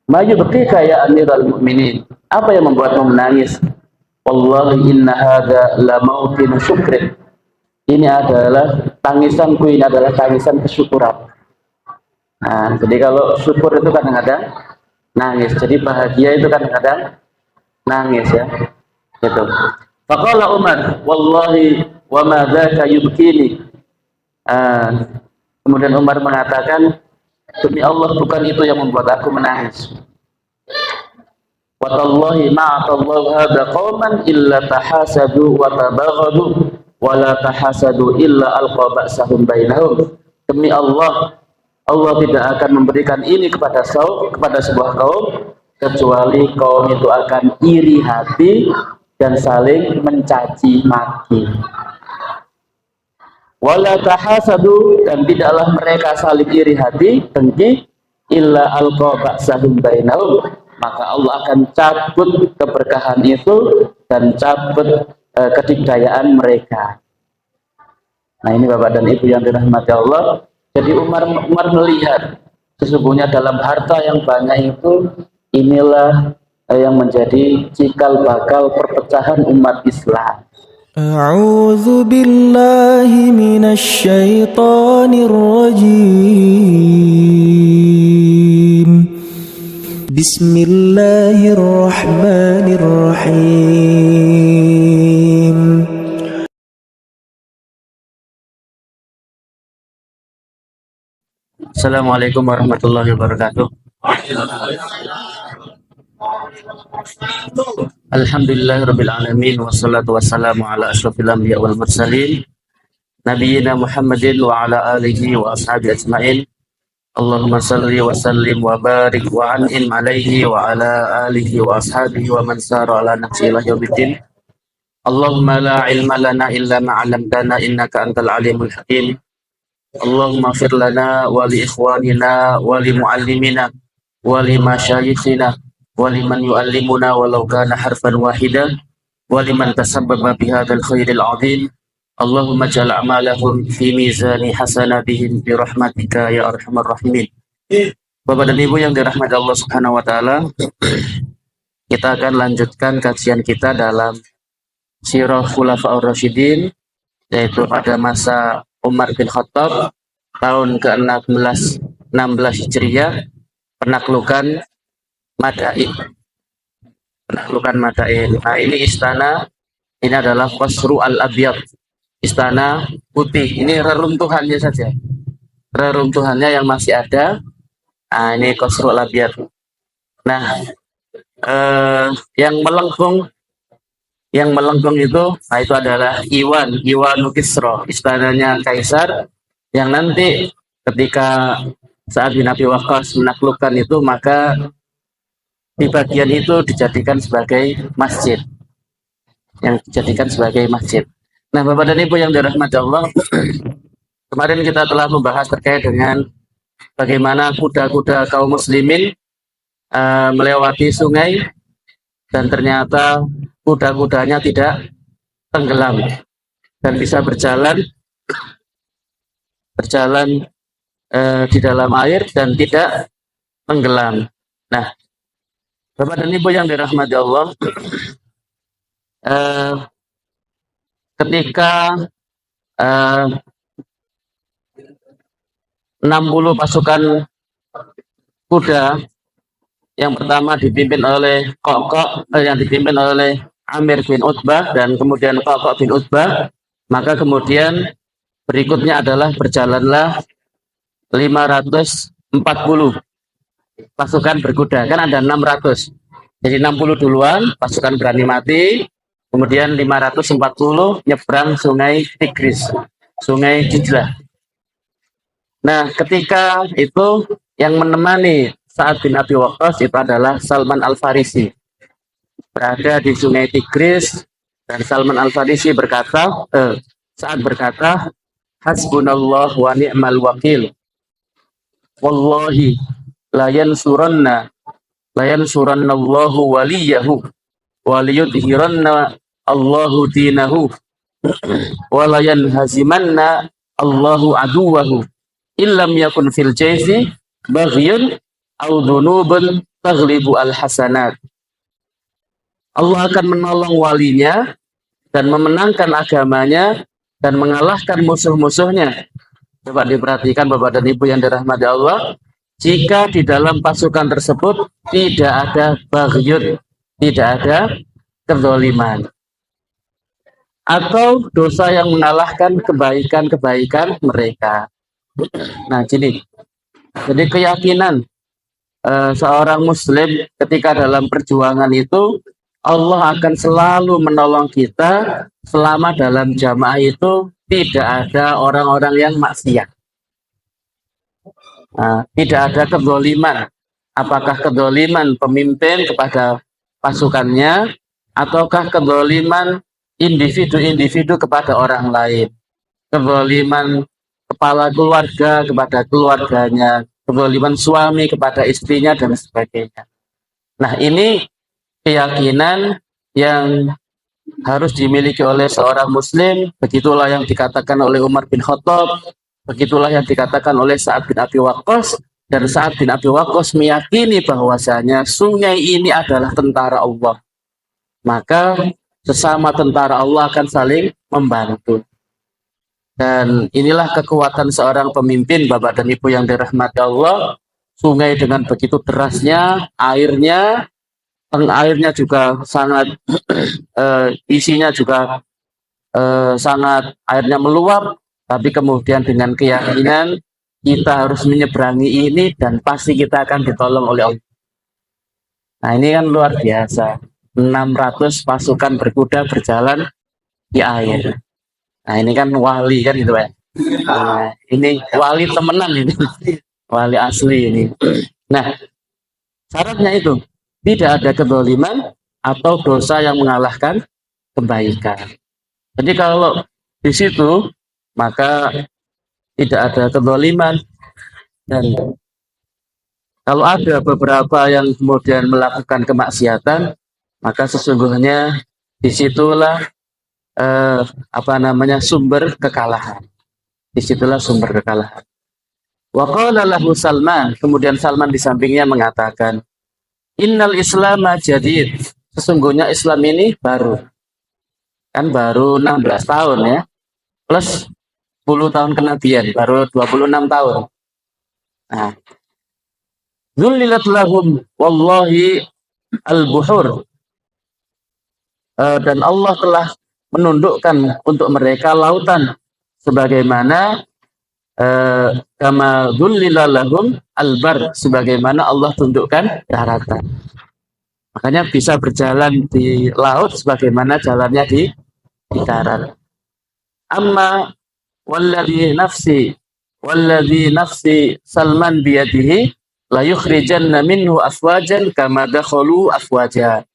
Ma yubqika ya Amirul Mukminin? Apa yang membuatmu menangis? Wallahi inna hadza la mautin syukrin. Ini adalah tangisanku, ini adalah tangisan kesyukuran. Nah, jadi kalau syukur itu kadang-kadang nangis. Jadi bahagia itu kadang-kadang nangis ya. Gitu. Faqala Umar, wallahi wa ma dzaka yubkini. Kemudian Umar mengatakan, demi Allah bukan itu yang membuat aku menangis. Watallahi ma'atallahu hadza qauman illa tahasadu wa tabaghadu wa la tahasadu illa alqa ba'sahum bainahum. Demi Allah, Allah tidak akan memberikan ini kepada sebuah kaum kecuali kaum itu akan iri hati dan saling mencaci maki. Wala tahasadu, dan tidaklah mereka saling iri hati, dengki, illa alqa ba'sahum bainahum, maka Allah akan cabut keberkahan itu dan cabut kedikdayaan mereka. Nah, ini Bapak dan Ibu yang dirahmati Allah. Jadi Umar melihat sesungguhnya dalam harta yang banyak itu, inilah yang menjadi cikal bakal perpecahan umat Islam. A'udzu billahi minasy syaithanir rajim. Bismillahirrahmanirrahim. Assalamualaikum warahmatullahi wabarakatuh. Alhamdulillahirabbil alamin, wassalatu wassalamu ala asyrofil anbiya wal mursalin nabiyina Muhammadin wa ala alihi wa ashabihi ajmain. Allahumma salli wa sallim wa barik wa an'im alaihi wa ala alihi wa ashabihi wa man sara ala nahji ila yaumiddin. Allahumma la ilma lana illa ma 'allamtana innaka antal alimul hakim. Allahumma fir lana wa li ikhwanina wa li muallimina wa li masyayikhina wa liman yuallimuna walau kana harfan wahida wa liman tasabbaba bihadzal khairil 'azim. Allahumma ja'al a'malahum fi mizani hasanatihim bi rahmatika ya arhamar rahimin. Bapak dan Ibu yang dirahmati Allah Subhanahu wa taala, kita akan lanjutkan kajian kita dalam Sirah Khulafaur Rasyidin, yaitu pada masa Umar bin Khattab tahun ke-16 Hijriah, penaklukan Madain. Nah, ini istana, ini adalah Qasru al-Abyad, istana putih. Ini reruntuhannya saja, reruntuhannya yang masih ada. Nah, ini Qasru al-Abyad. Nah, yang melengkung itu, nah itu adalah Iwanu Kisra, istananya Kaisar, yang nanti ketika Sa'ad bin Abi Waqqas menaklukkan itu, maka di bagian itu dijadikan sebagai masjid, Nah, Bapak dan Ibu yang dirahmati Allah, kemarin kita telah membahas terkait dengan bagaimana kuda-kuda kaum muslimin melewati sungai, dan ternyata kuda-kudanya tidak tenggelam dan bisa berjalan di dalam air dan tidak tenggelam. Nah, Bapak dan Ibu yang dirahmati Allah, ketika 60 pasukan kuda yang pertama dipimpin oleh yang dipimpin oleh Amir bin Utbah dan kemudian Qaqah bin Utbah, maka kemudian berikutnya adalah berjalanlah 540 pasukan berkuda, kan ada 600. Jadi 60 duluan, pasukan berani mati, kemudian 540 nyebrang sungai Tigris, sungai Dijlah. Nah, ketika itu yang menemani Sa'ad bin Abi Waqqas itu adalah Salman Al-Farisi, berada di sungai Tigris, dan Salman Al-Farisi berkata, Sa'ad berkata, hasbunallah wa ni'mal wakil, wallahi la yansuranna Allahu waliyahu wa liyudhiranna Allahu dinahu wa la yanhazimanna Allahu aduwahu illam yakun fil jaysi baghyun aw dhunubun taghlibu al-hasanat. Allah akan menolong walinya dan memenangkan agamanya dan mengalahkan musuh-musuhnya. Coba diperhatikan Bapak dan Ibu yang dirahmati Allah, jika di dalam pasukan tersebut tidak ada baghyun, tidak ada kezaliman, atau dosa yang mengalahkan kebaikan-kebaikan mereka. Nah, gini. Jadi keyakinan seorang muslim ketika dalam perjuangan itu Allah akan selalu menolong kita selama dalam jamaah itu tidak ada orang-orang yang maksiat. Tidak ada kezaliman. Apakah kezaliman pemimpin kepada pasukannya ataukah kezaliman individu-individu kepada orang lain. Kezaliman kepala keluarga kepada keluarganya, kezaliman suami kepada istrinya dan sebagainya. Nah, ini keyakinan yang harus dimiliki oleh seorang muslim. Begitulah yang dikatakan oleh Umar bin Khattab, begitulah yang dikatakan oleh Sa'ad bin Abi Waqqas, dan Sa'ad bin Abi Waqqas meyakini bahwasanya sungai ini adalah tentara Allah. Maka sesama tentara Allah akan saling membantu. Dan inilah kekuatan seorang pemimpin, Bapak dan Ibu yang dirahmati Allah. Sungai dengan begitu derasnya, airnya juga sangat isinya juga sangat airnya meluap, tapi kemudian dengan keyakinan kita harus menyeberangi ini dan pasti kita akan ditolong oleh Allah. Nah, ini kan luar biasa. 600 pasukan berkuda berjalan di air. Nah, ini kan wali kan gitu Pak. Nah, ini wali temenan ini. Wali asli ini. Nah, syaratnya itu tidak ada kezaliman atau dosa yang mengalahkan kebaikan. Jadi kalau di situ maka tidak ada kezaliman, dan kalau ada beberapa yang kemudian melakukan kemaksiatan, maka sesungguhnya disitulah sumber kekalahan. Disitulah sumber kekalahan. Wa qala lahu Salman, kemudian Salman di sampingnya mengatakan, Innal Islam jadid, sesungguhnya Islam ini baru. Kan baru 16 tahun ya. Plus 10 tahun kenabian, baru 26 tahun. Nah, Zullilat lahum wallahi al-buhur. Dan Allah telah menundukkan untuk mereka lautan sebagaimana kama dhullila lahum albar, sebagaimana Allah tundukkan daratan. Makanya bisa berjalan di laut sebagaimana jalannya di darat. Amma walladhi nafsi Salman biyadihi la yukhrijanna minhu afwajan kama dakhalu afwaja.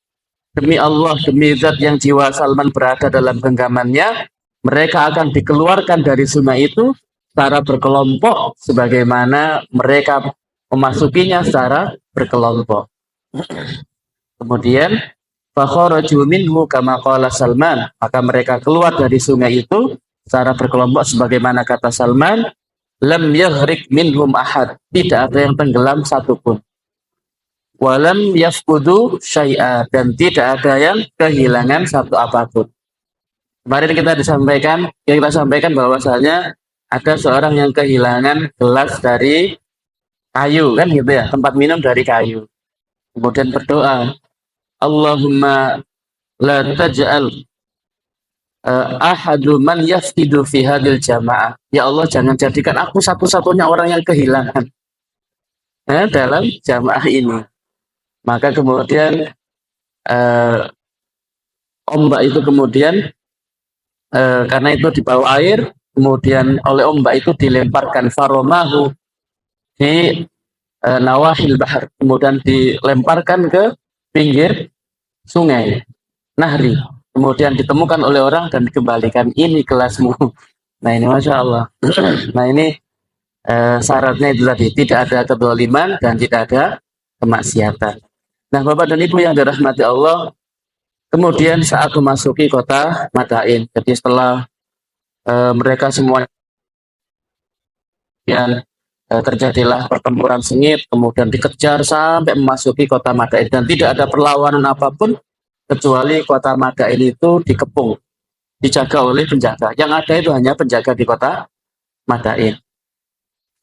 Demi Allah, demi zat yang jiwa Salman berada dalam genggamannya, mereka akan dikeluarkan dari sungai itu secara berkelompok sebagaimana mereka memasukinya secara berkelompok. Kemudian fakharaju minhu kama qala Salman, maka mereka keluar dari sungai itu secara berkelompok sebagaimana kata Salman, lam yaghriq minhum ahad, tidak ada yang tenggelam satupun. Walam yafqudu syai'a, dan tidak ada yang kehilangan satu apapun. Kemarin kita sampaikan bahwasanya ada seorang yang kehilangan gelas dari kayu kan gitu ya, tempat minum dari kayu. Kemudian berdoa, Allahumma la taj'al ahadu man yafqidu fi hadil jamaah. Ya Allah, jangan jadikan aku satu-satunya orang yang kehilangan dalam jamaah ini. Maka kemudian ombak itu kemudian karena itu di bawah air, kemudian oleh ombak itu dilemparkan faromahu di nawahil bahar, kemudian dilemparkan ke pinggir sungai Nahri, kemudian ditemukan oleh orang dan dikembalikan, ini kelasmu. Nah, ini Masya Allah. Nah, ini syaratnya itu tadi, tidak ada kedzaliman dan tidak ada kemaksiatan. Nah, Bapak dan Ibu yang dirahmati Allah, kemudian saat memasuki kota Madain, jadi setelah mereka semua yang terjadilah pertempuran sengit, kemudian dikejar sampai memasuki kota Madain dan tidak ada perlawanan apapun kecuali kota Madain itu dikepung, dijaga oleh penjaga. Yang ada itu hanya penjaga di kota Madain.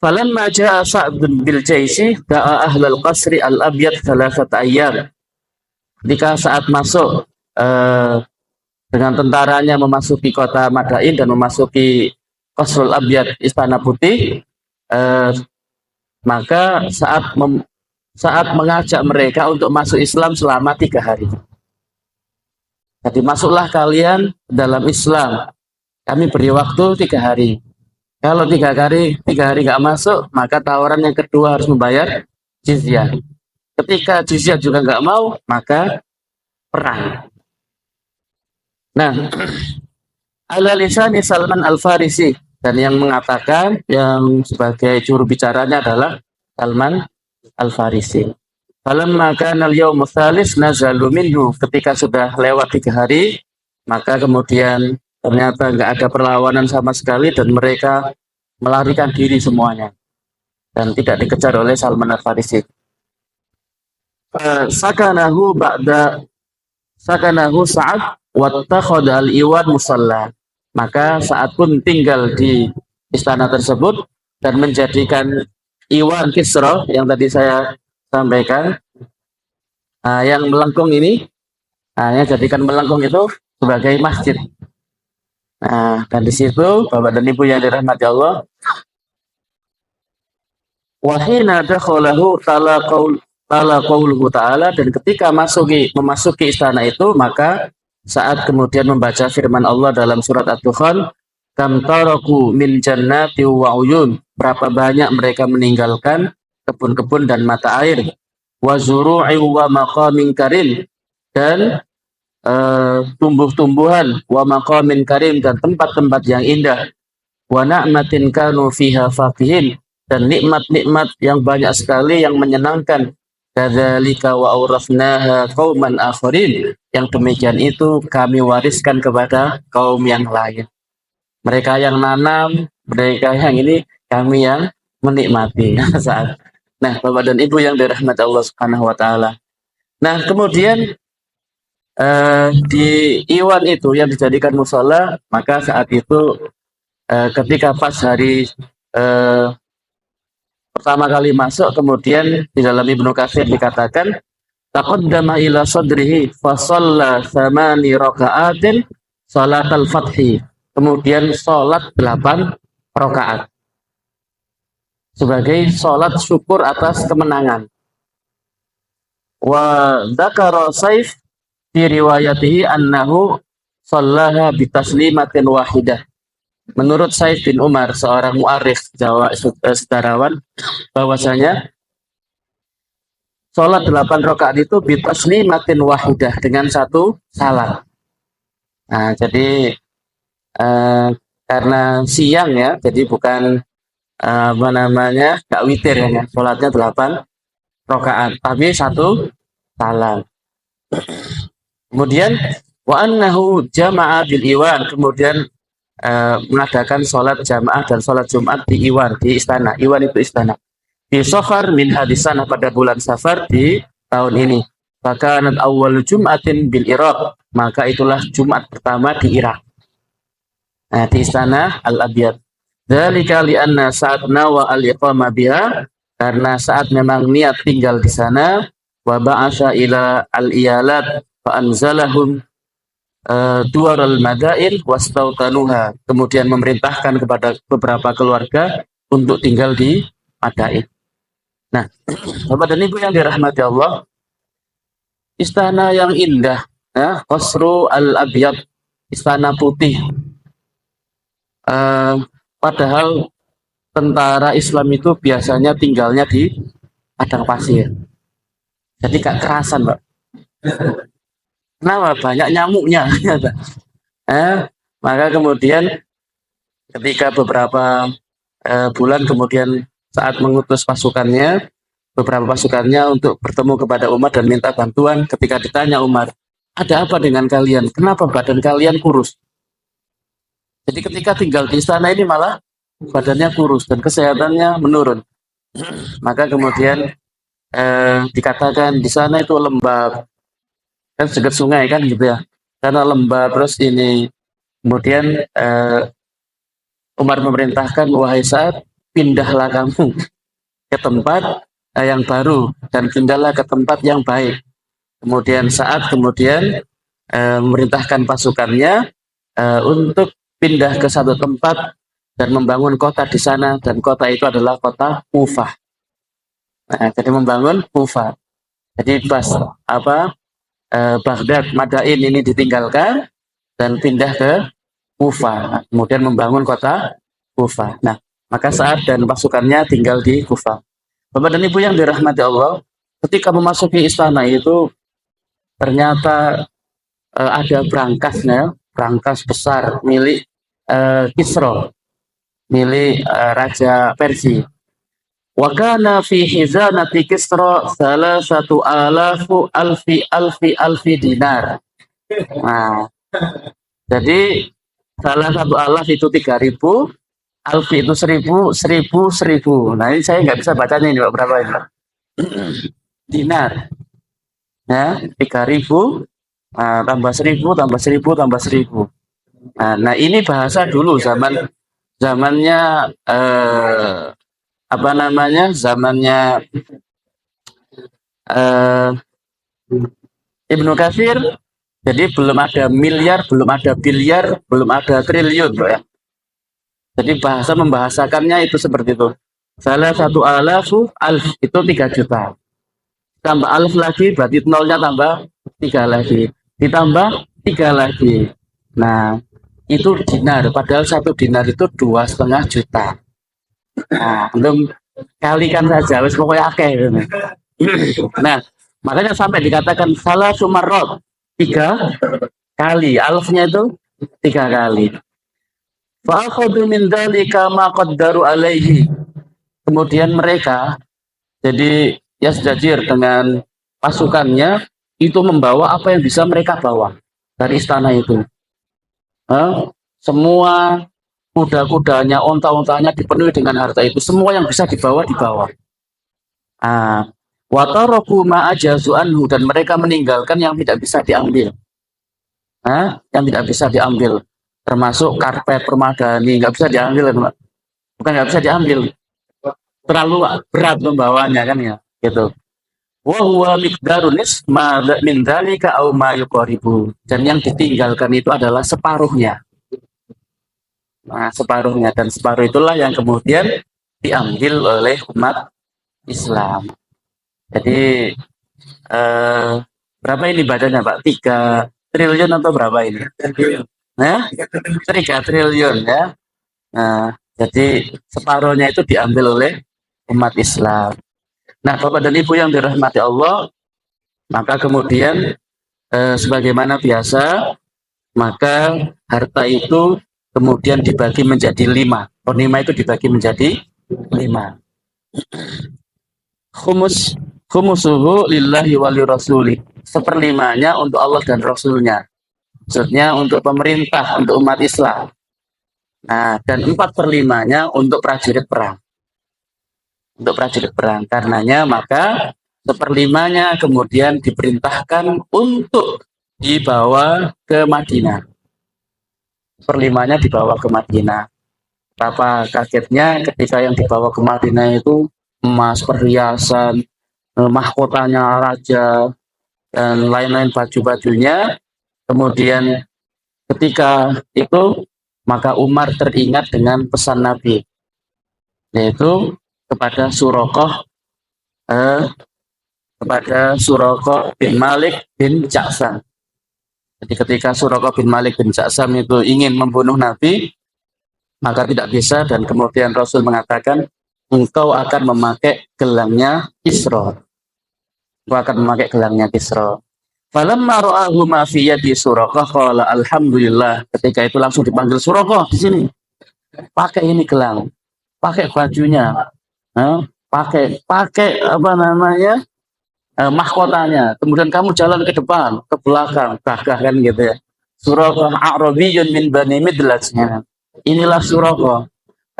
Falamma ja'a Sa'd bil jaisi da'a ahlal qasri al-abyad thalathata ayyam. Ketika saat masuk dengan tentaranya memasuki kota Madain dan memasuki Qasrul Abyad, Istana Putih, maka saat mengajak mereka untuk masuk Islam selama 3 hari. Jadi masuklah kalian dalam Islam. Kami beri waktu 3 hari. Kalau 3 hari nggak masuk, maka tawaran yang kedua harus membayar jizyah. Ketika jizyah juga nggak mau, maka perang. Nah, ala lisani Salman Al-Farisi, dan yang mengatakan yang sebagai juru bicaranya adalah Salman Al-Farisi. Falamma kana al-yawmu tsalis nazalu minhu, ketika sudah lewat 3 hari, maka kemudian ternyata nggak ada perlawanan sama sekali dan mereka melarikan diri semuanya dan tidak dikejar oleh Salman Al-Farisi. Sakanahu Sa'ad wattakhadha al-iwan musalla. Maka Sa'ad pun tinggal di istana tersebut dan menjadikan Iwan Kisra yang tadi saya sampaikan, yang melengkung ini, yang jadikan melengkung itu sebagai masjid. Dan di situ Bapak dan Ibu yang dirahmati Allah, wahina dakhalahu tala qauluhu ta'ala, dan ketika memasuki istana itu, maka saat kemudian membaca firman Allah dalam surat Ad-Dukhan, kam taraku min jannati wa uyun, berapa banyak mereka meninggalkan kebun-kebun dan mata air, wa zuru'i wa maqamin karim, dan tumbuh-tumbuhan, wa maqamin karim, dan tempat-tempat yang indah, wa na'matin kanu fiha faqihin, dan nikmat-nikmat yang banyak sekali yang menyenangkan. Kadzalika wa awrafnaha qauman akharin, yang demikian itu kami wariskan kepada kaum yang lain. Mereka yang nanam, mereka yang ini, kami yang menikmati. Nah, Bapak dan Ibu yang dirahmati Allah Subhanahu wa taala. Nah, kemudian di Iwan itu yang dijadikan musala, maka saat itu ketika pas hari pertama kali masuk, kemudian di dalam Ibnu Katsir dikatakan taqaddama ila sadrihi fa shalla 8 raka'atin salatal fathi, kemudian salat 8 rakaat sebagai salat syukur atas kemenangan. Wa dzakara Saif fi riwayatihi annahu shallaha bi taslimatin wahidah. Menurut Saif bin Umar, seorang mu'arikh Jawa, sejarawan, bahwasanya sholat 8 rakaat itu bitaslimatin wahidah, dengan 1 salam. Nah, jadi karena siang ya, jadi bukan gak witir ya, sholatnya 8 rakaat, tapi 1 salam. Kemudian wa annahu jama'a bil iwan, kemudian mengadakan sholat jamaah dan sholat Jumat di Iwan, di istana. Iwan itu istana. Di Safar min hadisana, pada bulan Safar di tahun ini. Fakanat awal Jum'atin bil Iraq, maka itulah Jumat pertama di Irak. Nah, di istana Al-Abyad. Dzalika li'anna saat nawa al-iqama biha, karena saat memang niat tinggal di sana, wa ba'asha ila al-iyalat fa anzalahum duaral madain wastautanuha, kemudian memerintahkan kepada beberapa keluarga untuk tinggal di Madain. Nah, Bapak dan Ibu yang dirahmati Allah, istana yang indah, ya, Qasru Al-Abyad, istana putih. Padahal tentara Islam itu biasanya tinggalnya di padang pasir. Jadi gak kerasan, Pak. Kenapa? Banyak nyamuknya. Maka kemudian ketika beberapa bulan kemudian saat mengutus beberapa pasukannya untuk bertemu kepada Umar dan minta bantuan, ketika ditanya Umar, ada apa dengan kalian? Kenapa badan kalian kurus? Jadi ketika tinggal di istana ini malah badannya kurus dan kesehatannya menurun. Maka kemudian dikatakan di sana itu lembab, kan dekat sungai kan gitu ya. Karena lembab terus ini kemudian Umar memerintahkan, wahai Sa'ad, pindahlah kamu ke tempat yang baru dan pindahlah ke tempat yang baik. Kemudian kemudian memerintahkan pasukannya untuk pindah ke satu tempat dan membangun kota di sana, dan kota itu adalah kota Kufah. Nah, jadi membangun Kufah. Jadi Baghdad, Madain ini ditinggalkan dan pindah ke Kufah. Kemudian membangun kota Kufah. Nah, maka Sa'ad dan pasukannya tinggal di Kufah. Bapak dan Ibu yang dirahmati Allah, ketika memasuki istana itu ternyata ada brankas besar milik Kisra, milik Raja Persia. Wa kana fi hizanati Kisra salasatu alfi dinar. Nah, jadi salah satu alaf itu 3.000, alfi itu 1.000. Nah, ini saya nggak bisa bacanya ini Pak, berapa ini Pak? Dinar. Ya, 3.000 tambah 1.000 tambah 1.000 tambah 1.000. Nah, ini bahasa dulu zamannya zamannya Ibnu Katsir. Jadi belum ada miliar, belum ada biliar, belum ada triliun, Pak ya. Jadi membahasakannya itu seperti itu. Salah satu alf itu 3 juta. Tambah alf lagi berarti nolnya tambah 3 lagi. Ditambah 3 lagi. Nah, itu dinar. Padahal 1 dinar itu 2,5 juta. Nah, belum kalikan saja, wis pokoknya akeh. Nah, makanya sampai dikatakan salah sumarot 3 kali, alfnya itu 3 kali. Fa'akhadhu min dzalika ma qaddaru alaihi. Kemudian mereka jadi Yazdajir dengan pasukannya itu membawa apa yang bisa mereka bawa dari istana itu. Semua kuda-kudanya, onta-ontanya dipenuhi dengan harta itu. Semua yang bisa dibawa. Wa taraku ma ajazu anhu, dan mereka meninggalkan yang tidak bisa diambil. Yang tidak bisa diambil. Termasuk karpet permadani, nggak bisa diambil. Bukan nggak bisa diambil. Terlalu berat membawanya kan ya. Gitu. Wa huwa miqdarun nisma min dzalika aw ma yuqaribu. Dan yang ditinggalkan itu adalah separuhnya. Nah, separuhnya, dan separuh itulah yang kemudian diambil oleh umat Islam. Jadi berapa ini badannya Pak? 3 triliun atau berapa ini? 3 triliun ya. Nah, jadi separuhnya itu diambil oleh umat Islam. Nah, Bapak dan Ibu yang dirahmati Allah, maka kemudian sebagaimana biasa, maka harta itu kemudian dibagi menjadi 5. Ghanimah itu dibagi menjadi 5. Khumusuhu lillahi wali rasuli. 1/5-nya untuk Allah dan Rasulnya. Maksudnya untuk pemerintah, untuk umat Islam. Nah, dan 4/5-nya untuk prajurit perang. Untuk prajurit perang. Karenanya maka 1/5-nya kemudian diperintahkan untuk dibawa ke Madinah. 1/5-nya dibawa ke Madinah. Betapa kagetnya ketika yang dibawa ke Madinah itu emas, perhiasan, mahkotanya raja, dan lain-lain baju-bajunya. Kemudian ketika itu maka Umar teringat dengan pesan Nabi, yaitu kepada Suraqah bin Malik bin Ja'sam. Jadi ketika Suraqah bin Malik bin Ja'sam itu ingin membunuh Nabi, maka tidak bisa, dan kemudian Rasul mengatakan, engkau akan memakai gelangnya Kisra. Engkau akan memakai gelangnya Kisra. Falamma ra'ahu ma fi yadi Suraqah qala alhamdulillah. Ketika itu langsung dipanggil Suraqah di sini. Pakai ini gelang, pakai bajunya, pakai mahkotanya. Kemudian kamu jalan ke depan, ke belakang, gagah kan gitu ya. Suraqah A'rabiyyun min Bani Midlaj. Inilah Suraqah.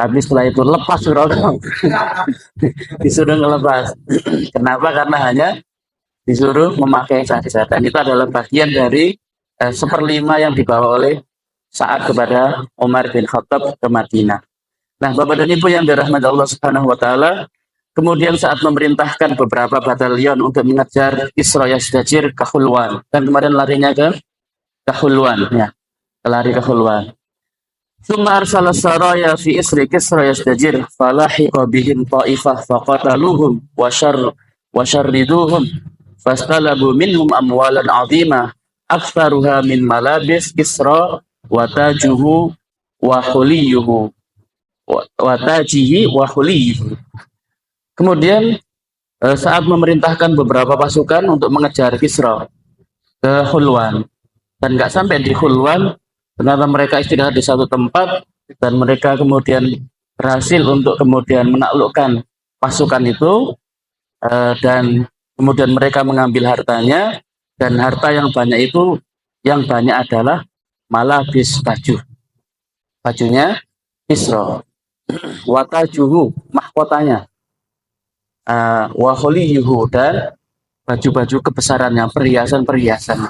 Tapi setelah itu lepas Firaun. Disuruh ngelepas. Kenapa? Karena hanya disuruh memakai saja. Dan itu adalah bagian dari seperlima yang dibawa oleh Sa'ad kepada Umar bin Khattab ke Madinah. Nah, Bapak dan Ibu yang dirahmati Allah Subhanahu wa taala, kemudian saat memerintahkan beberapa batalion untuk mengejar Kisra Yazdajir ke Khulwan. Dan kemarin larinya ke Khulwan, ya. Lari ke Khulwan. Tsumma arsala saraya fi isri Kisra Yazdajir falahiqa bihim ta'ifah faqataluhum wa syarriduhum fastalabu minhum amwalan 'azimah aktsaruha min malabis Kisra wa tajuhu wa huliyuhu wa tajihi wa huliyuhu. Kemudian saat memerintahkan beberapa pasukan untuk mengejar Kisra ke Khulwan, dan nggak sampai di Khulwan, ternyata mereka istirahat di satu tempat dan mereka kemudian berhasil untuk kemudian menaklukkan pasukan itu, dan kemudian mereka mengambil hartanya, dan harta yang banyak itu yang banyak adalah malabis bajunya Kisra, watajuhu mahkotanya, wahuliyuhu dan baju-baju kebesarannya, perhiasan-perhiasan.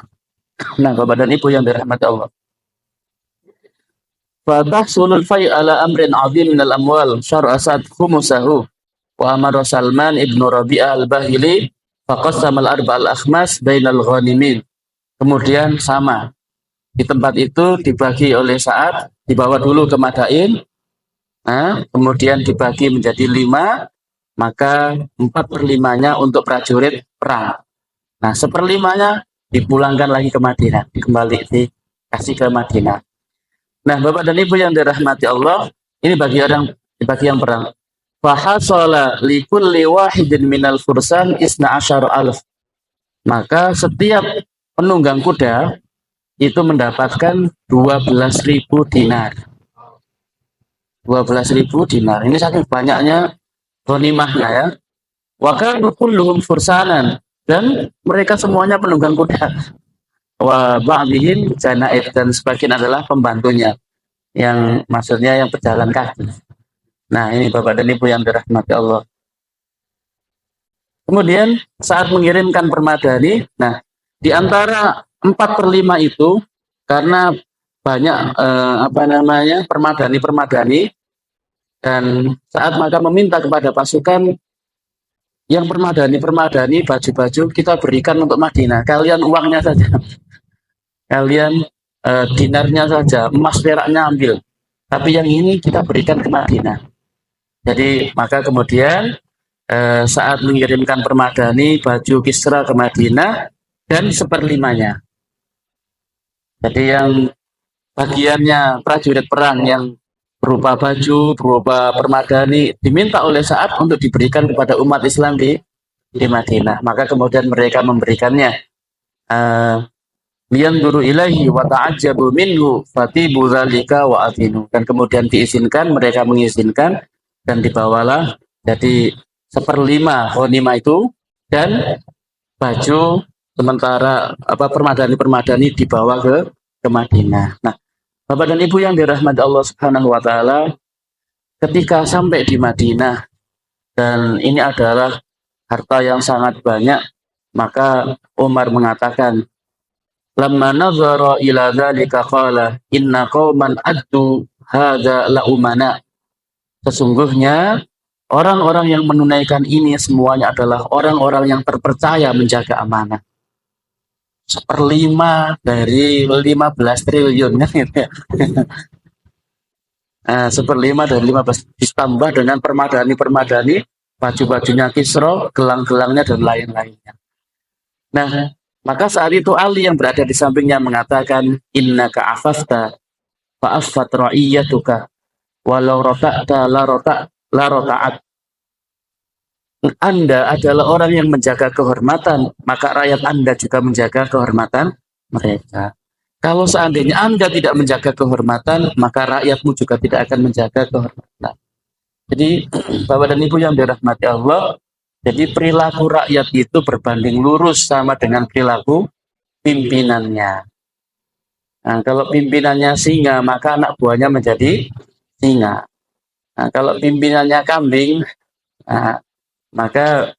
Nah, Bapak dan Ibu yang dirahmati Allah. Fatahsulul fai ala amrin azim minal amwal syar'asat khumusahu wa amara Salman ibnu Rabi'ah al-Bahili faqassamal arba'al akhmas bainal ghanimin. Kemudian sama di tempat itu dibagi oleh Sa'ad, dibawa dulu ke Madain, kemudian dibagi menjadi 5, maka 4/5-nya untuk prajurit perang. Nah, 1/5-nya dipulangkan lagi ke Madinah, dikasih ke Madinah. Nah, Bapak dan Ibu yang dirahmati Allah, ini bagi yang perang. Fahasala likulli wahidin minal fursan isna asyara alf. Maka setiap penunggang kuda itu mendapatkan 12.000 dinar. 12.000 dinar. Ini saking banyaknya ghanimahnya, ya. Wa kanu kulluhum fursanan, dan mereka semuanya penunggang kuda. Wa ba'dihim janaib, dan sebagian adalah pembantunya, yang maksudnya yang berjalan kaki. Nah, ini Bapak dan Ibu yang dirahmati Allah. Kemudian saat mengirimkan permadani, nah di antara 4/5 itu, karena banyak permadani, dan saat maka meminta kepada pasukan yang permadani baju-baju kita berikan untuk Madinah, kalian uangnya saja, kalian dinarnya saja, emas peraknya ambil, tapi yang ini kita berikan ke Madinah. Jadi maka kemudian saat mengirimkan permadani baju Kisra ke Madinah dan 1/5-nya. Jadi yang bagiannya prajurit perang yang berupa baju, berupa permadani diminta oleh Sa'ad untuk diberikan kepada umat Islam di Madinah. Maka kemudian mereka memberikannya. Liyanzuru ilaihi wa ta'ajjabu minhu fatibu dzalika wa atinu. Dan kemudian diizinkan, mereka mengizinkan, dan dibawalah jadi 1/5 ghanimah itu, dan baju sementara permadani dibawa ke Madinah. Nah, Bapak dan Ibu yang dirahmati Allah Subhanahu wa taala, ketika sampai di Madinah dan ini adalah harta yang sangat banyak, maka Umar mengatakan, lamma nazara ila dzalika qala inna qauman addu hadza la umana. Sesungguhnya orang-orang yang menunaikan ini semuanya adalah orang-orang yang terpercaya menjaga amanah. 1/5 dari 15 triliun kan gitu ya. 1/5 dari 15 ditambah dengan permadani, baju-bajunya Kisra, gelang-gelangnya dan lain-lainnya. Nah, maka saat itu Ali yang berada di sampingnya mengatakan, innaka afafta fa affat ra'iyatuka walau rota'ta la rota'at. Anda adalah orang yang menjaga kehormatan, maka rakyat Anda juga menjaga kehormatan mereka. Kalau seandainya Anda tidak menjaga kehormatan, maka rakyatmu juga tidak akan menjaga kehormatan. Jadi, Bapak dan Ibu yang dirahmati Allah, jadi perilaku rakyat itu berbanding lurus sama dengan perilaku pimpinannya. Nah, kalau pimpinannya singa, maka anak buahnya menjadi singa. Nah, kalau pimpinannya kambing, nah, maka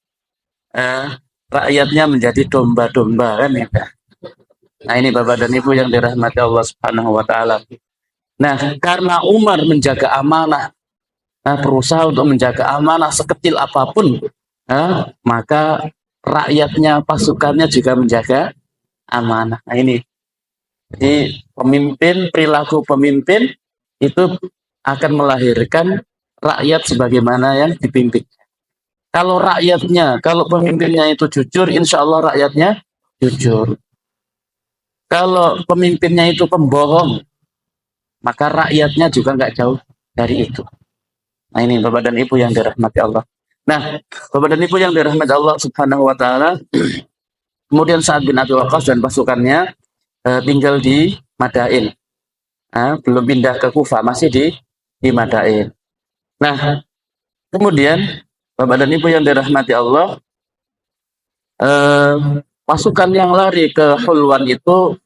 rakyatnya menjadi domba-domba kan ya. Nah ini Bapak dan Ibu yang dirahmati Allah Subhanahu wa taala. Nah, karena Umar menjaga amanah, berusaha untuk menjaga amanah sekecil apapun, maka rakyatnya, pasukannya juga menjaga amanah. Nah ini, jadi pemimpin, perilaku pemimpin itu akan melahirkan rakyat sebagaimana yang dipimpin. Kalau rakyatnya, kalau pemimpinnya itu jujur, insya Allah rakyatnya jujur. Kalau pemimpinnya itu pembohong, maka rakyatnya juga nggak jauh dari itu. Nah ini Bapak dan Ibu yang dirahmati Allah. Nah, Bapak dan Ibu yang dirahmati Allah Subhanahu wa taala, kemudian Sa'ad bin Abi Waqqas dan pasukannya tinggal di Madain. Belum pindah ke Kufah, masih di Madain. Nah, kemudian Bapak dan Ibu yang dirahmati Allah, pasukan yang lari ke Hulwan itu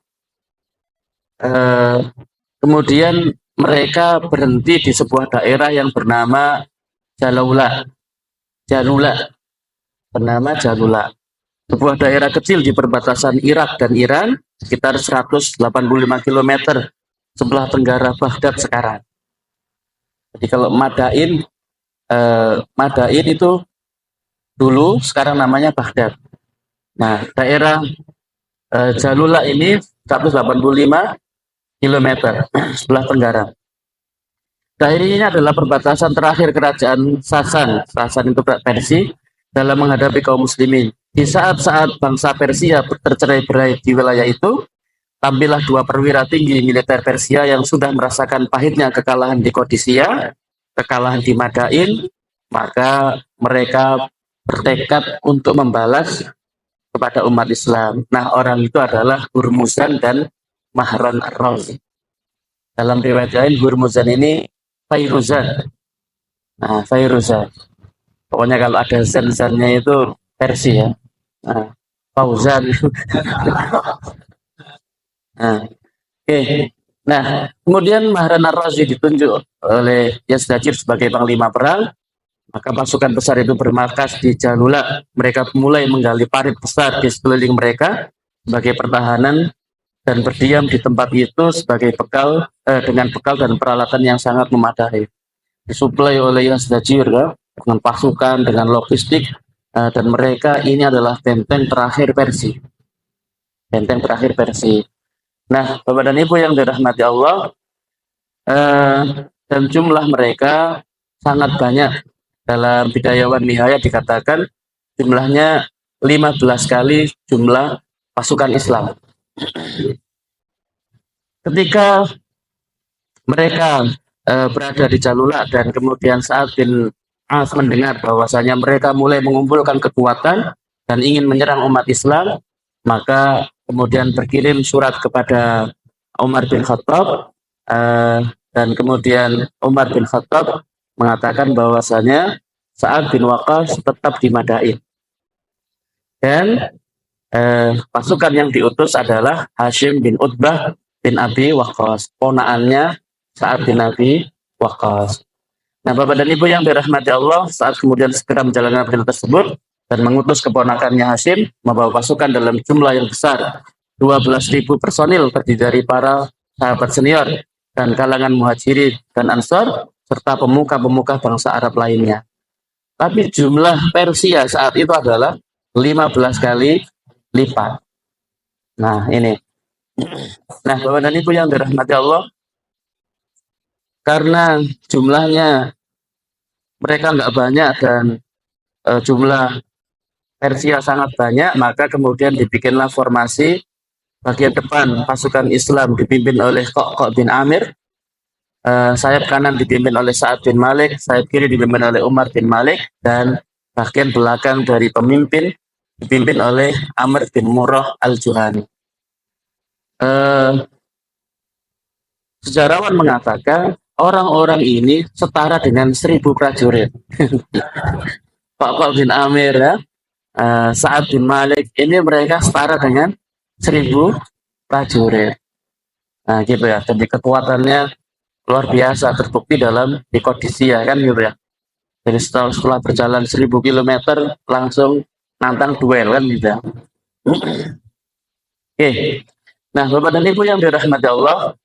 kemudian mereka berhenti di sebuah daerah yang bernama Jalula, bernama Jalula. Sebuah daerah kecil di perbatasan Irak dan Iran, sekitar 185 km sebelah tenggara Baghdad sekarang. Jadi kalau Madain itu dulu, sekarang namanya Baghdad. Nah, daerah Jalula ini 185 km sebelah tenggara. Daerah ini adalah perbatasan terakhir kerajaan Sasan. Sasan itu Persia dalam menghadapi kaum muslimin. Di saat-saat bangsa Persia tercerai-berai di wilayah itu, tampillah dua perwira tinggi militer Persia yang sudah merasakan pahitnya kekalahan di Qadisiyah, kekalahan di Madain, maka mereka bertekad untuk membalas kepada umat Islam. Nah, orang itu adalah Hurmuzan dan Mahran Ar-Razi. Dalam riwayat lain, Hurmuzan ini Fairuzan. Nah, Fairuzan. Pokoknya kalau ada zan-zannya itu Persia ya. Nah, Fauzan. Nah, oke. Nah, kemudian Mahran Ar-Razi ditunjuk oleh Yazdajir sebagai panglima perang. Maka pasukan besar itu bermarkas di Jalula. Mereka mulai menggali parit besar di sekeliling mereka sebagai pertahanan dan berdiam di tempat itu sebagai bekal dengan bekal dan peralatan yang sangat memadai. Disuplai oleh Yazdajir dengan pasukan, dengan logistik, dan mereka ini adalah benteng terakhir Persia. Benteng terakhir Persia. Nah, Bapak dan Ibu yang dirahmati Allah, dan jumlah mereka sangat banyak. Dalam Bidayah wan Nihayah dikatakan jumlahnya 15 kali jumlah pasukan Islam. Ketika mereka berada di Jalula dan kemudian Sa'ad bin As mendengar bahwasanya mereka mulai mengumpulkan kekuatan dan ingin menyerang umat Islam, maka kemudian berkirim surat kepada Umar bin Khattab, dan kemudian Umar bin Khattab mengatakan bahwasanya Sa'ad bin Waqqas tetap di Madain. Dan pasukan yang diutus adalah Hashim bin Utbah bin Abi Waqqas, ponaannya Sa'ad bin Abi Waqqas. Nah, Bapak dan Ibu yang dirahmati Allah, saat kemudian segera menjalankan perintah tersebut dan mengutus keponakannya Hashim membawa pasukan dalam jumlah yang besar, 12.000 personil terdiri dari para sahabat senior dan kalangan muhajirin dan ansor serta pemuka-pemuka bangsa Arab lainnya. Tapi jumlah Persia saat itu adalah 15 kali lipat. Nah, ini. Nah, Bapak dan Ibu yang dirahmati Allah, karena jumlahnya mereka nggak banyak dan jumlah Persia sangat banyak, maka kemudian dibikinlah formasi bagian depan pasukan Islam dipimpin oleh Qaq' bin Amir, sayap kanan dipimpin oleh Sa'ad bin Malik, sayap kiri dipimpin oleh Umar bin Malik, dan bagian belakang dari pemimpin dipimpin oleh Amr bin Murrah al-Juhani. Sejarawan mengatakan orang-orang ini setara dengan 1.000 prajurit. Qaq' bin Amir, Sa'ad bin Malik, ini mereka setara dengan 1.000 prajurit. Nah gitu ya, jadi kekuatannya luar biasa, terbukti dalam di Qadisiyah kan gitu ya. Jadi setelah berjalan 1000 kilometer langsung nantang duel kan gitu ya. Oke. Nah, Bapak dan Ibu yang dirahmati Allah,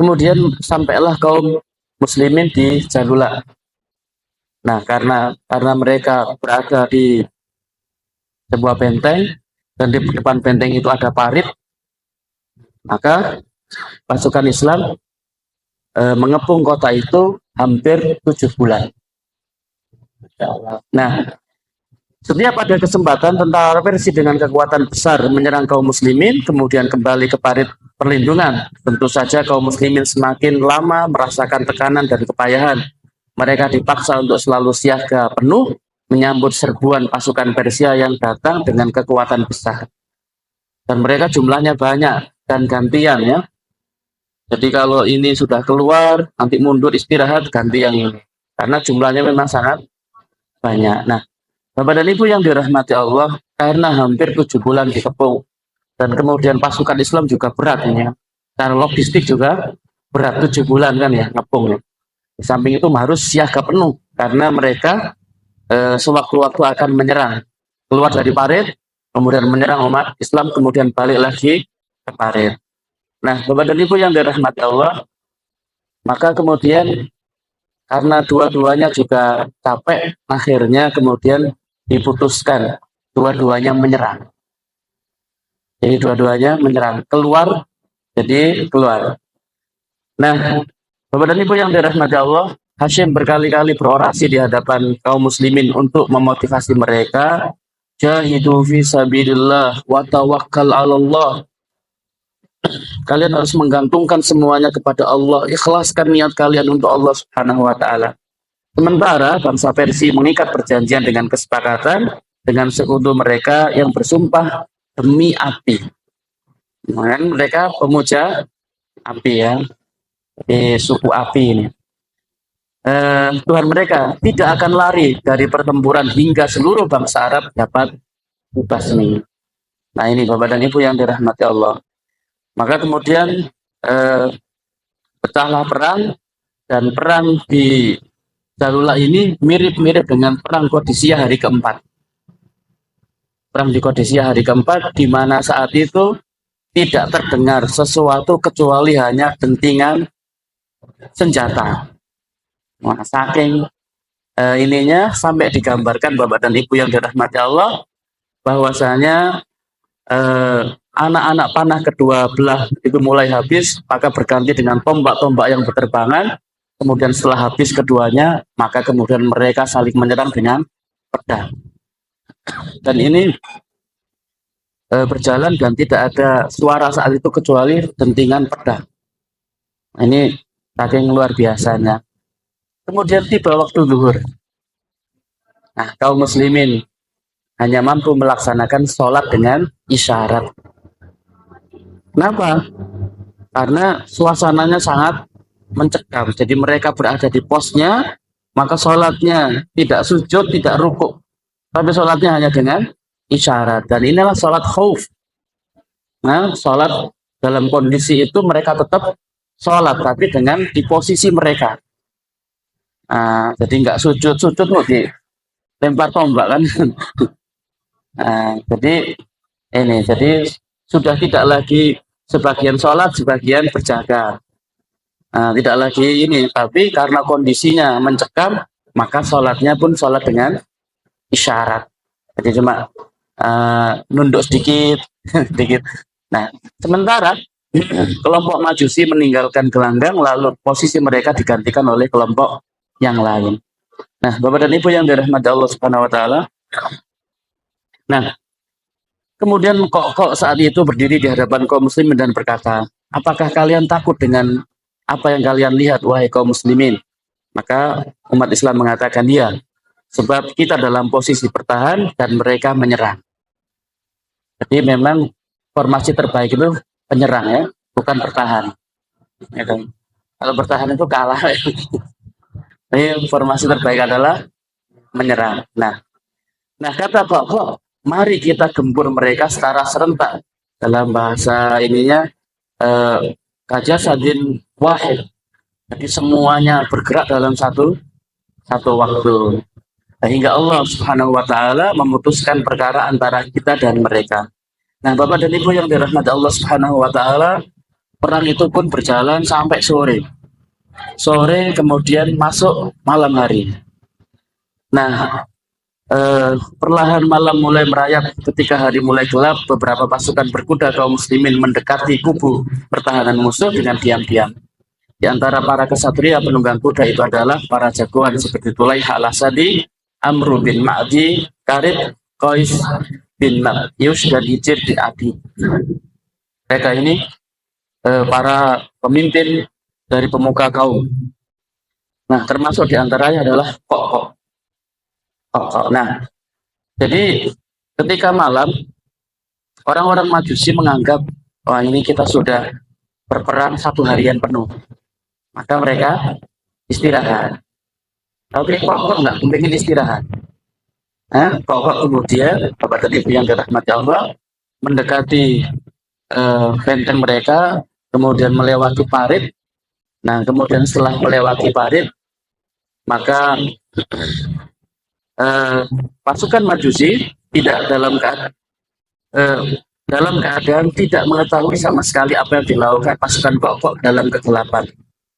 kemudian sampailah kaum muslimin di Jalula. Nah, karena mereka berada di sebuah benteng dan di depan benteng itu ada parit, maka pasukan Islam mengepung kota itu hampir 7 bulan. Nah, setiap ada kesempatan tentara Persia dengan kekuatan besar menyerang kaum muslimin, kemudian kembali ke parit perlindungan. Tentu saja kaum muslimin semakin lama merasakan tekanan dan kepayahan. Mereka dipaksa untuk selalu siaga penuh menyambut serbuan pasukan Persia yang datang dengan kekuatan besar. Dan mereka jumlahnya banyak dan gantian ya. Jadi kalau ini sudah keluar, nanti mundur istirahat, ganti yang ini. Karena jumlahnya memang sangat banyak. Nah, Bapak dan Ibu yang dirahmati Allah, karena hampir 7 bulan dikepung, dan kemudian pasukan Islam juga berat ini ya. Secara logistik juga berat 7 bulan kan ya, ngepung ya. Di samping itu harus siaga penuh, karena mereka sewaktu-waktu akan menyerang. Keluar dari parit, kemudian menyerang umat Islam, kemudian balik lagi ke parit. Nah, Bapak dan Ibu yang dirahmati Allah, maka kemudian karena dua-duanya juga capek, akhirnya kemudian diputuskan dua-duanya menyerang. Jadi dua-duanya menyerang, keluar, jadi keluar. Nah, Bapak dan Ibu yang dirahmati Allah, Hashim berkali-kali berorasi di hadapan kaum muslimin untuk memotivasi mereka, jahidu fi sabilillah wa tawakkal 'alallah. Kalian harus menggantungkan semuanya kepada Allah, ikhlaskan niat kalian untuk Allah Subhanahu wa taala. Sementara bangsa Persia mengikat perjanjian dengan kesepakatan dengan sekutu mereka yang bersumpah demi api. Mereka pemuja api ya, suku api ini. Tuhan mereka tidak akan lari dari pertempuran hingga seluruh bangsa Arab dapat dibasmi. Nah ini Bapak dan Ibu yang dirahmati Allah. Maka kemudian pecahlah perang, dan perang di Jalula ini mirip-mirip dengan perang Qadisiyah hari keempat. Perang di Qadisiyah hari keempat, di mana saat itu tidak terdengar sesuatu kecuali hanya dentingan senjata. Nah, saking ininya sampai digambarkan Bapak dan Ibu yang dirahmati Allah, bahwasanya anak-anak panah kedua belah itu mulai habis, maka berganti dengan tombak-tombak yang berterbangan. Kemudian setelah habis keduanya, maka kemudian mereka saling menyerang dengan pedang. Dan ini berjalan dan tidak ada suara saat itu kecuali dentingan pedang. Nah, ini saking luar biasanya. Kemudian tiba waktu zuhur. Nah, kaum muslimin hanya mampu melaksanakan sholat dengan isyarat. Kenapa? Karena suasananya sangat mencekam. Jadi mereka berada di posnya, maka sholatnya tidak sujud, tidak rukuk, tapi sholatnya hanya dengan isyarat. Dan inilah sholat khauf. Nah, sholat dalam kondisi itu mereka tetap sholat, tapi dengan di posisi mereka. Nah, jadi nggak sujud-sujud loh, dilempar tombak kan. Nah, jadi sudah tidak lagi sebagian sholat, sebagian berjaga. Nah, tidak lagi ini, tapi karena kondisinya mencekam, maka sholatnya pun sholat dengan isyarat. Jadi cuma nunduk sedikit, sedikit. Nah, sementara kelompok Majusi meninggalkan gelanggang, lalu posisi mereka digantikan oleh kelompok yang lain. Nah, Bapak dan Ibu yang dirahmati Allah Subhanahu wa taala. Nah, kemudian kok saat itu berdiri di hadapan kaum muslimin dan berkata, "Apakah kalian takut dengan apa yang kalian lihat, wahai kaum muslimin?" Maka umat Islam mengatakan, "Ya, sebab kita dalam posisi bertahan dan mereka menyerang." Jadi memang formasi terbaik itu penyerang ya, bukan bertahan. Ya kan? Kalau bertahan itu kalah. Jadi formasi terbaik adalah menyerang. Nah kata kok mari kita gempur mereka secara serentak. Dalam bahasa ininya kajasadin wahid, Jadi semuanya bergerak dalam satu waktu. Sehingga Allah Subhanahu wa taala memutuskan perkara antara kita dan mereka. Nah, Bapak dan Ibu yang dirahmati Allah Subhanahu wa taala, perang itu pun berjalan sampai sore. Sore kemudian masuk malam hari. Nah, perlahan malam mulai merayap ketika hari mulai gelap, beberapa pasukan berkuda kaum muslimin mendekati kubu pertahanan musuh dengan diam-diam. Di antara para kesatria penunggang kuda itu adalah para jagoan seperti Tulaiha al-Asadi, Amru bin Ma'di, Karib, Qais bin Makyus, dan Hijir bin Adi. Mereka ini para pemimpin dari pemuka kaum. Nah, termasuk di antaranya adalah Kok. Nah, jadi ketika malam, orang-orang Majusi menganggap, wah ini kita sudah berperang 1 harian penuh. Maka mereka istirahat. Tapi Kok nggak pengen istirahat. Kok kemudian Bapak dan Ibu yang dirahmati Allah mendekati benteng mereka, kemudian melewati parit. Nah, kemudian setelah melewati parit, maka pasukan Majusi tidak dalam keadaan tidak mengetahui sama sekali apa yang dilakukan pasukan Kok dalam kegelapan.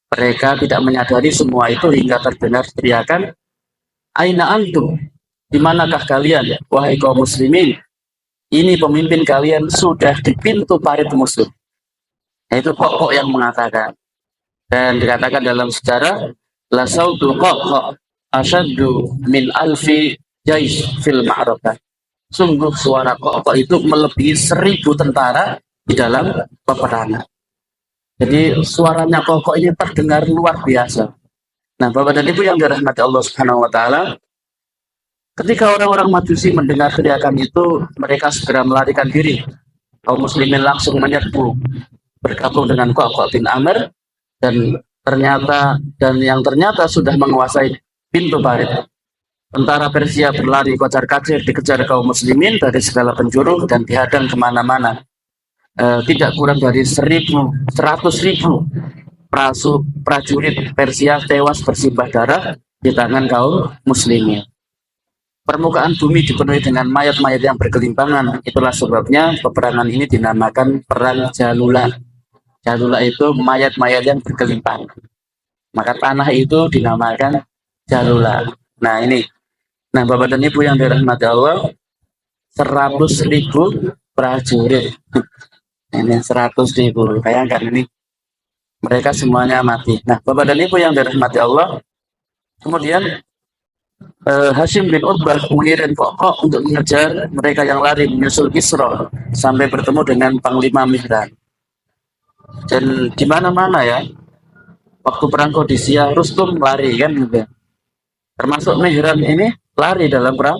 Mereka tidak menyadari semua itu hingga terdengar teriakan, "Aina antum? Di manakah kalian, wahai kaum muslimin? Ini pemimpin kalian sudah di pintu parit musuh." Nah, itu Kok yang mengatakan. Dan dikatakan dalam sejarah, la sautul Kok asyaddu min alfi jais fil ma'rakah. Sungguh suara Kok itu melebihi 1000 tentara di dalam peperangan. Jadi suaranya Kok ini terdengar luar biasa. Nah, Bapak dan Ibu yang dirahmati Allah Subhanahu wa taala, ketika orang-orang Majusi mendengar teriakan itu, mereka segera melarikan diri. Kaum muslimin langsung menyerbu, bergabung dengan Kok bin Amr, dan yang ternyata sudah menguasai pintu parit. Tentara Persia berlari kocar-kacir dikejar kaum muslimin dari segala penjuru dan dihadang kemana-mana. Tidak kurang dari 100.000 prajurit Persia tewas bersimbah darah di tangan kaum muslimin. Permukaan bumi dipenuhi dengan mayat-mayat yang bergelimpangan. Itulah sebabnya peperangan ini dinamakan Perang Jalula. Jalula itu mayat-mayat yang bergelimpangan. Maka tanah itu dinamakan Jalula. Nah, ini. Nah, Bapak dan Ibu yang dirahmati Allah, 100.000 prajurit. Ini 100.000. Bayangkan ini. Mereka semuanya mati. Nah, Bapak dan Ibu yang dirahmati Allah, kemudian Hashim bin Utbah mengirim Kok untuk mengejar mereka yang lari menyusul Kisra sampai bertemu dengan Panglima Mihran. Dan di mana-mana ya, waktu perang Qadisiyah, Rustum lari kan gitu. Termasuk Mihran ini lari dalam perang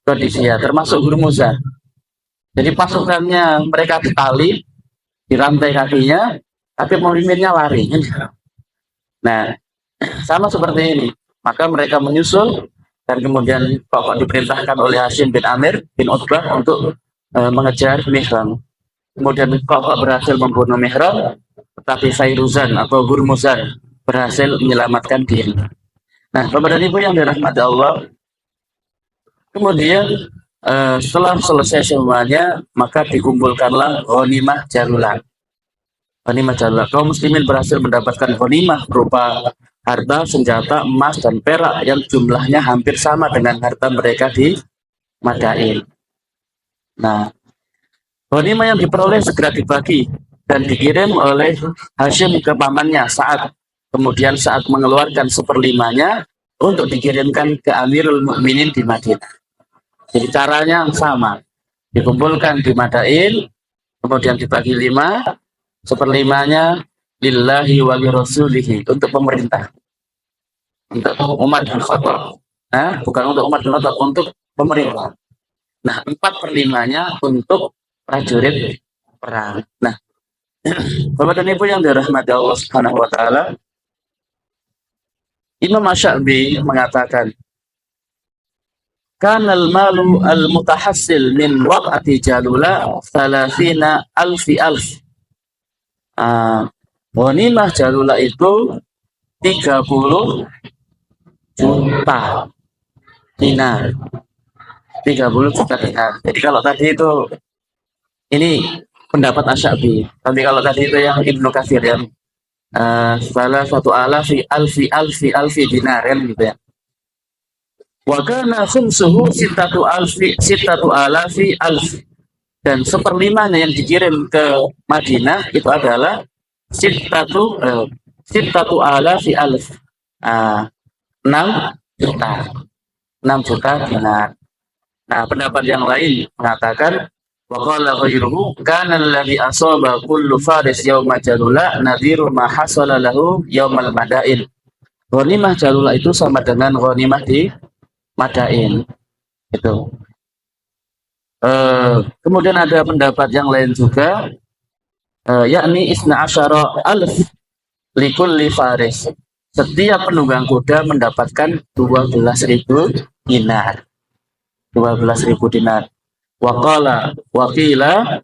Qadisiyah, termasuk Hurmuzan. Jadi pasukannya mereka ditali, dirantai kakinya, tapi pemimpinnya lari. Nah, sama seperti ini. Maka mereka menyusul, dan kemudian Kok diperintahkan oleh Hashim bin Amir bin Utbah untuk mengejar Mihran. Kemudian Kok berhasil membunuh Mihran, tetapi Fairuzan atau Hurmuzan berhasil menyelamatkan diri. Nah, Bapak dan Ibu yang dirahmati Allah, kemudian setelah selesai semuanya, maka dikumpulkanlah ghanimah Jalula. Ghanimah Jalula, kaum muslimin berhasil mendapatkan ghanimah berupa harta, senjata, emas, dan perak yang jumlahnya hampir sama dengan harta mereka di Madain. Nah, ghanimah yang diperoleh segera dibagi dan dikirim oleh Hashim ke pamannya saat mengeluarkan 1/5-nya untuk dikirimkan ke Amirul Mukminin di Madinah. Jadi caranya sama, dikumpulkan di Madain, kemudian dibagi 5, 1/5-nya lillahi wa li rasulihi, untuk pemerintah, untuk Umar bin Khattab. Bukan untuk Umar bin Khattab, untuk pemerintah. Nah, 4/5-nya untuk prajurit perang. Nah, Bapak dan Ibu yang dirahmati Allah Subhanahu wa taala, Imam Asy-Sya'bi mengatakan, kanal malu al-mutahassil min waqati Jalula 30,000 alf. Ghanimah Jalula itu 30 juta dinar. 30 juta dinar. Jadi kalau tadi itu ini pendapat Asy-Sya'bi. Tapi kalau tadi itu yang Ibnu Katsir ya. Salah satu alafi alfi dinar kan gitu ya. Wa kana khumsuhu sittatu alafi alfi. Dan seperlimanya yang dikirim ke Madinah itu adalah sittatu alafi alf. 6 juta. 6 juta dinar. Nah, pendapat yang lain mengatakan wa qala ghairuhu kana alladhi asaba kullu faris yauma jalula nadhiru ma hasala lahu yaumal madain. Ghanimah jalula itu sama dengan ghanimah di Madain. Itu. Kemudian ada pendapat yang lain juga yakni isna asyara alf likulli faris. Setiap penunggang kuda mendapatkan 12.000 dinar. 12.000 dinar. Waqala waqila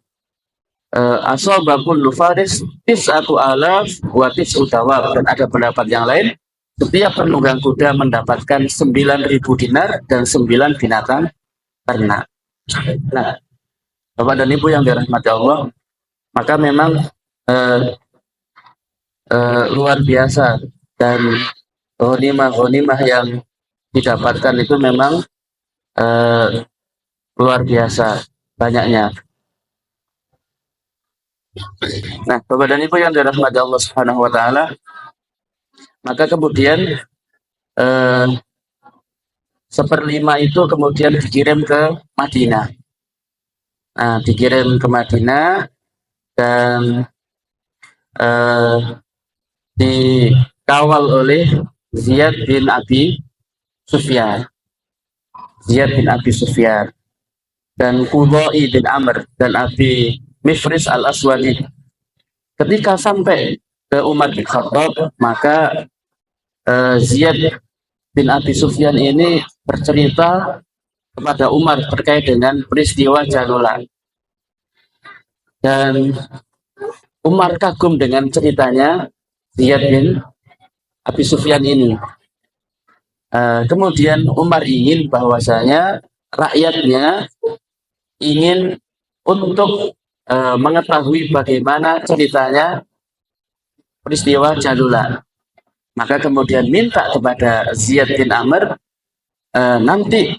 asaba kullu faris 9,000 wa 9 dawab. Dan ada pendapat yang lain, setiap penunggang kuda mendapatkan 9.000 dinar dan 9 binatang ternak. Nah, Bapak dan Ibu yang dirahmati Allah, maka memang luar biasa, dan ghanimah yang didapatkan itu memang luar biasa banyaknya. Nah, Bapak dan Ibu yang dirahmati Allah Subhanahu wa taala, maka kemudian 1/5 itu kemudian dikirim ke Madinah. Nah, dikirim ke Madinah dan dikawal oleh Ziyad bin Abi Sufyan. Dan Qudai bin Amr dan Abi Mifris al-Aswadi. Ketika sampai ke Umar bin Khattab, maka Ziyad bin Abi Sufyan ini bercerita kepada Umar terkait dengan peristiwa Jalulah. Dan Umar kagum dengan ceritanya Ziyad bin Abi Sufyan ini. Kemudian Umar ingin bahwasanya rakyatnya ingin untuk mengetahui bagaimana ceritanya peristiwa Jalulah. Maka kemudian minta kepada Ziyad bin Amr, nanti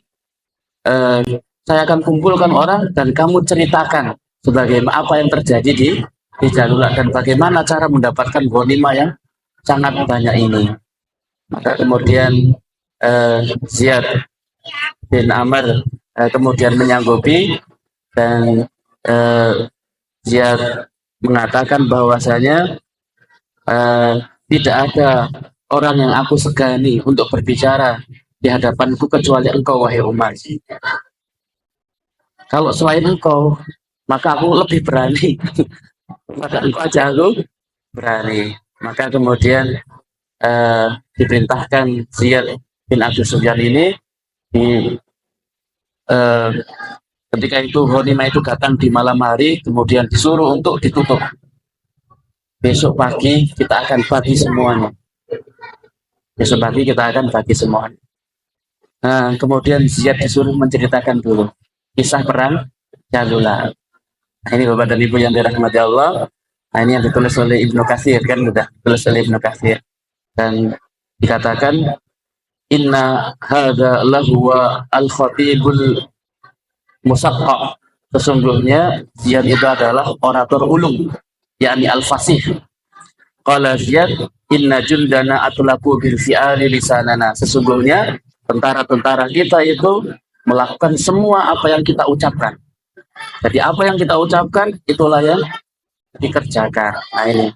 saya akan kumpulkan orang dan kamu ceritakan sebagaimana apa yang terjadi di Jalulah dan bagaimana cara mendapatkan ghanimah yang sangat banyak ini. Maka kemudian Ziyad bin Amr kemudian menyanggupi, dan Ziyad mengatakan bahwasanya tidak ada orang yang aku segani untuk berbicara di hadapanku kecuali engkau, wahai Umar. Kalau selain engkau, maka aku lebih berani. Pada engkau aja aku berani. Maka kemudian diperintahkan Ziyad bin Abi Sufyan ini ketika itu ghanimah itu datang di malam hari, kemudian disuruh untuk ditutup. Besok pagi kita akan bagi semuanya. Nah, kemudian Ziyad disuruh menceritakan dulu kisah perang Jalulah. Nah, ini Bapak dan Ibu yang dirahmati Allah. Nah, ini yang ditulis oleh Ibnu Katsir, kan sudah ditulis oleh Ibnu Katsir. Dan dikatakan inna hadza lahuwa al-khatibul musaqqa. Sesungguhnya Ziyad itu adalah orator ulung, yakni al-fasih. Qala Ziyad inna jundana atlaku bil fi'ali lisanana. Sesungguhnya tentara-tentara kita itu melakukan semua apa yang kita ucapkan. Jadi apa yang kita ucapkan itulah yang dikerjakan. Nah ini.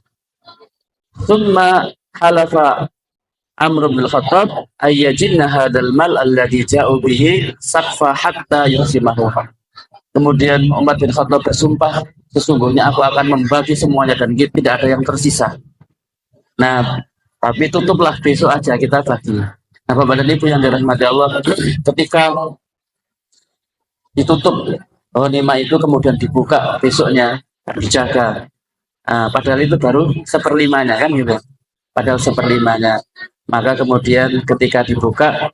Tsumma halafa Amr bin Khattab ayyajinna hadzal mal alladhi ja'u bihi saqfa hatta yusimahu. Kemudian Umar bin Khattab bersumpah, sesungguhnya aku akan membagi semuanya dan tidak ada yang tersisa. Nah, tapi tutuplah besok aja kita bagi. Nah, Bapak dan Ibu yang dirahmati Allah, ketika ditutup ghanimah itu kemudian dibuka besoknya, dijaga. Padahal itu baru 1/5-nya kan gitu. padahal seperlimanya. Maka kemudian ketika dibuka,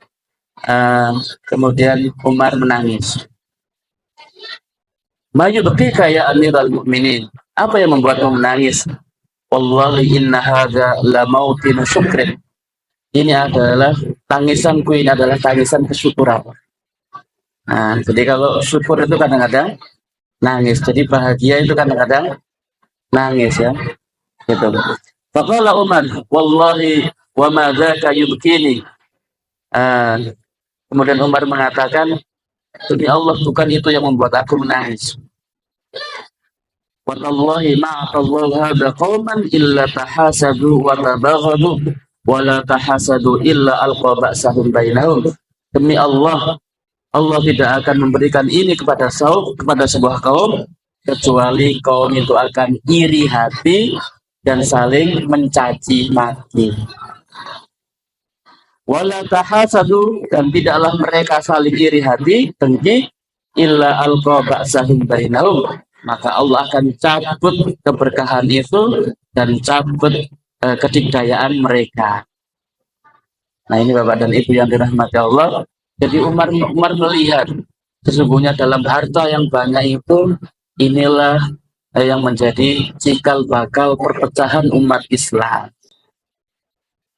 kemudian Umar menangis. Maju beki kayak Amirul Mukminin. Apa yang membuatmu menangis? Wallahi inna hadza la mautin syukrin. Ini adalah tangisanku, ini adalah tangisan kesyukuran. Nah, jadi kalau syukur itu kadang-kadang nangis. Jadi bahagia itu kadang-kadang nangis ya. Gitu. Faqala Umar, wallahi wa ma dzaka yubkini. Kemudian Umar mengatakan, demi Allah bukan itu yang membuat aku menangis. Wallahi ma'atallahu hadza qauman illa tahasadu wa tabaghadu wa la tahasadu illa alqa ba'sahum bainahum. Demi Allah, Allah tidak akan memberikan ini kepada sebuah kaum kecuali kaum itu akan iri hati dan saling mencaci maki. Wala tahasadu, dan tidaklah mereka saling iri hati, dengki, illa alqa ba'sahum bainahum. Maka Allah akan cabut keberkahan itu dan cabut kedikdayaan mereka. Nah, ini Bapak dan Ibu yang dirahmati Allah. Jadi Umar melihat sesungguhnya dalam harta yang banyak itu, inilah yang menjadi cikal bakal perpecahan umat Islam.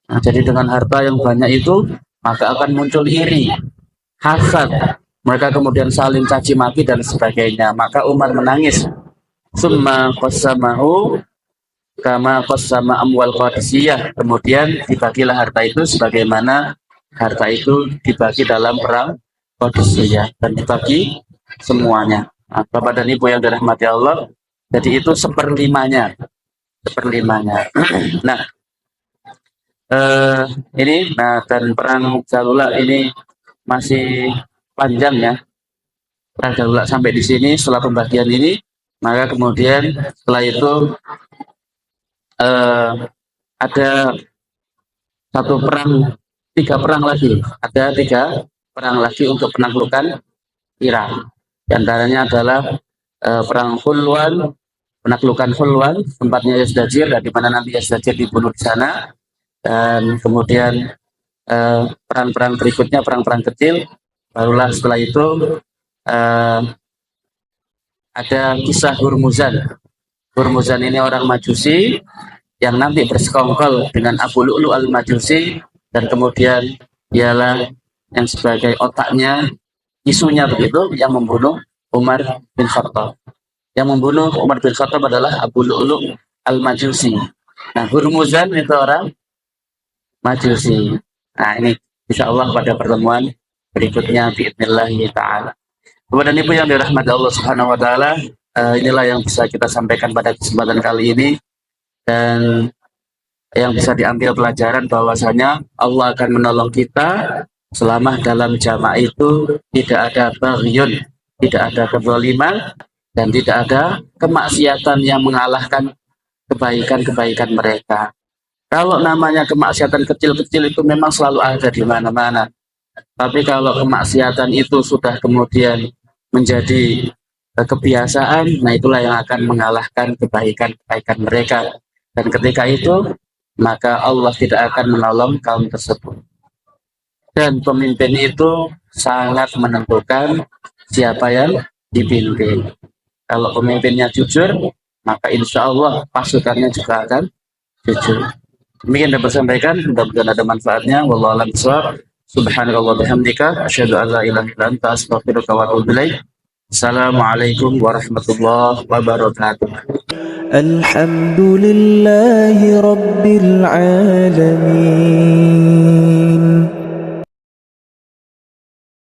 Nah, jadi dengan harta yang banyak itu, maka akan muncul iri, hasad. Mereka kemudian saling caci maki dan sebagainya. Maka Umar menangis. Summa qassamahu kama qassama amwal Qadisiyah. Kemudian dibagilah harta itu sebagaimana harta itu dibagi dalam perang Qadisiyah, dan dibagi semuanya. Nah, Bapak dan Ibu yang dirahmati Allah, jadi itu seperlimanya. Nah, ini, dan perang Jalula ini masih panjang ya. Perang Jalula sampai di sini setelah pembagian ini, maka kemudian setelah itu ada tiga perang lagi untuk penaklukan Irak. Di antaranya adalah perang Hulwan, penaklukan Hulwan, tempatnya Yazdajir, dan di mana nanti Yazdajir dibunuh di sana. Dan kemudian perang-perang berikutnya, perang-perang kecil. Barulah setelah itu ada kisah Hurmuzan. Hurmuzan ini orang Majusi yang nanti bersekongkol dengan Abu Lu'lu al-Majusi, dan kemudian dialah yang sebagai otaknya, isunya begitu, yang membunuh Umar bin Khattab. Yang membunuh Umar bin Khattab adalah Abu Lu'lu al-Majusi. Nah, Hurmuzan itu orang Majusi. Nah, ini insyaallah pada pertemuan berikutnya biidznillah ta'ala. Kepada Ibu yang dirahmati Allah Subhanahu wa taala, inilah yang bisa kita sampaikan pada kesempatan kali ini, dan yang bisa diambil pelajaran bahwasanya Allah akan menolong kita selama dalam jamaah itu tidak ada baghyun, tidak ada kezaliman, dan tidak ada kemaksiatan yang mengalahkan kebaikan-kebaikan mereka. Kalau namanya kemaksiatan kecil-kecil itu memang selalu ada di mana-mana. Tapi kalau kemaksiatan itu sudah kemudian menjadi kebiasaan, nah itulah yang akan mengalahkan kebaikan-kebaikan mereka. Dan ketika itu, maka Allah tidak akan menolong kaum tersebut. Dan pemimpin itu sangat menentukan siapa yang dipimpin. Kalau pemimpinnya jujur, maka insya Allah pasukannya juga akan jujur. Demikian dapat sampaikan, mudah-mudahan ada manfaatnya. Wallahu a'lam bishawab. Subhanakallah bihamdika, asyhadu an la ilaha illa anta, astaghfiruka wa atubu ilaik. Assalamualaikum warahmatullahi wabarakatuh. Alhamdulillahi rabbil alamin.